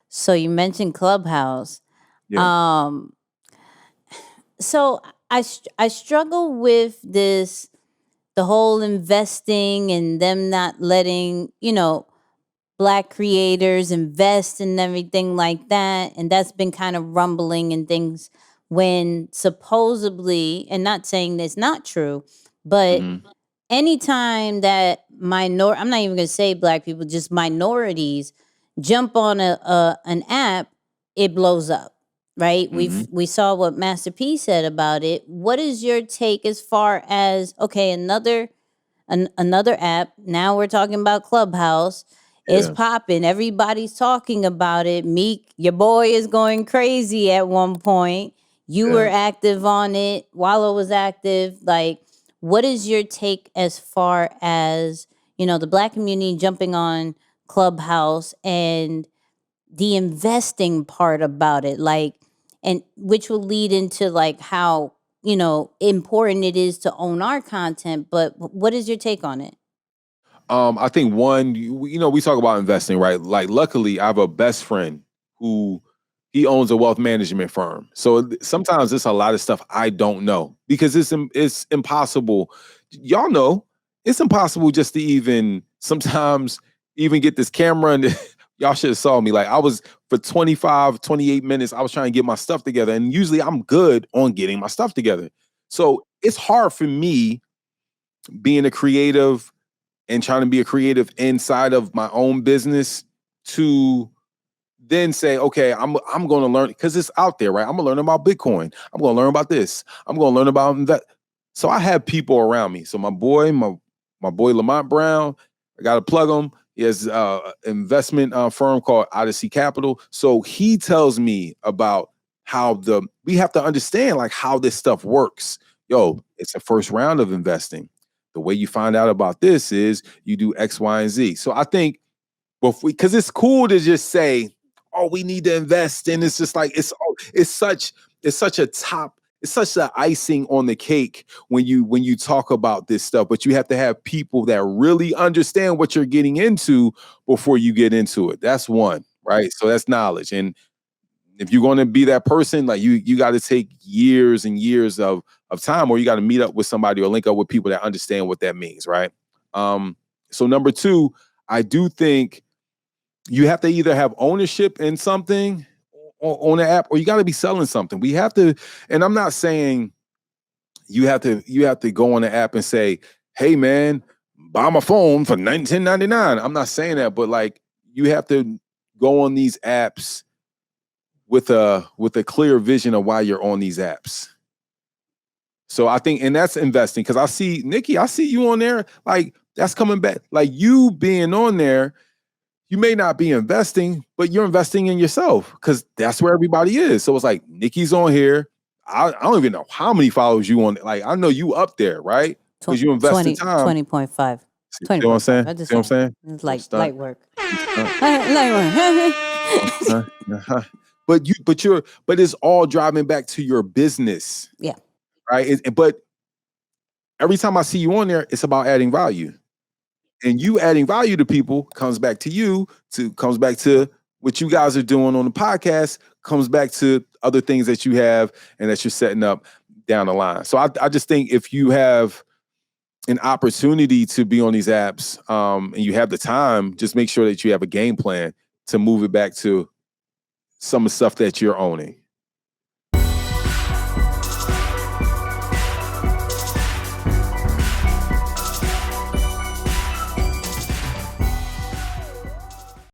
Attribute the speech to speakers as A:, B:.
A: So you mentioned Clubhouse.
B: Yeah.
A: Um, so I struggle with this, the whole investing and them not letting, black creators invest and everything like that. And that's been kind of rumbling and things when supposedly, and not saying that's not true, but
B: Hmm.
A: anytime that I'm not even going to say black people, just minorities jump on an app, it blows up, right?
B: Hmm.
A: We saw what Master P said about it. What is your take as far as, okay, another app, now we're talking about Clubhouse, is
B: Yeah.
A: popping, everybody's talking about it. Meek, your boy, is going crazy at one point. You were
B: Yeah.
A: active on it, Wallow was active. Like, what is your take as far as, the black community jumping on Clubhouse and the investing part about it, like, and which will lead into like how, important it is to own our content, but what is your take on it?
B: I think one, we talk about investing, right? Like, luckily, I have a best friend who he owns a wealth management firm. So sometimes it's a lot of stuff I don't know because it's impossible. Y'all know it's impossible just to even sometimes even get this camera and y'all should have saw me. Like, I was for 25, 28 minutes, I was trying to get my stuff together. And usually I'm good on getting my stuff together. So it's hard for me being a creative and trying to be a creative inside of my own business to then say, okay, I'm going to learn because it's out there, right? I'm going to learn about Bitcoin. I'm going to learn about this. I'm going to learn about that. So I have people around me. So my boy Lamont Brown, I got to plug him. He has an investment firm called Odyssey Capital. So he tells me about how we have to understand like how this stuff works. Yo, it's the first round of investing. The way you find out about this is you do X, Y, and Z. So I think because it's cool to just say, "Oh, we need to invest," and it's just like it's such a top, it's such the icing on the cake when you talk about this stuff. But you have to have people that really understand what you're getting into before you get into it. That's one, right? So that's knowledge, and if you're going to be that person, like you got to take years and years of time, or you got to meet up with somebody or link up with people that understand what that means, right? Um, so number two, I do think you have to either have ownership in something on the app, or you got to be selling something. We have to, and I'm not saying you have to go on the app and say, "Hey, man, buy my phone for 19.99." I'm not saying that, but like you have to go on these apps with a clear vision of why you're on these apps. So I think, and that's investing because I see Nikki, I see you on there. Like that's coming back. Like you being on there, you may not be investing, but you're investing in yourself because that's where everybody is. So it's like Nikki's on here. I don't even know how many followers you on. Like I know you up there, right? Because you invest in
A: 20,
B: time.
A: 20.5.
B: See what I'm
A: 20.5.
B: saying?
A: I just
B: See what I'm
A: saying.
B: saying?
A: It's
B: Don't
A: like
B: stunt.
A: light work.
B: Don't stunt.
A: Light
B: Don't
A: work.
B: stunt. Uh-huh. But it's all driving back to your business,
A: Yeah.
B: right? But every time I see you on there, it's about adding value. And you adding value to people comes back to comes back to what you guys are doing on the podcast, comes back to other things that you have and that you're setting up down the line. So I just think if you have an opportunity to be on these apps and you have the time, just make sure that you have a game plan to move it back to some of the stuff that you're owning.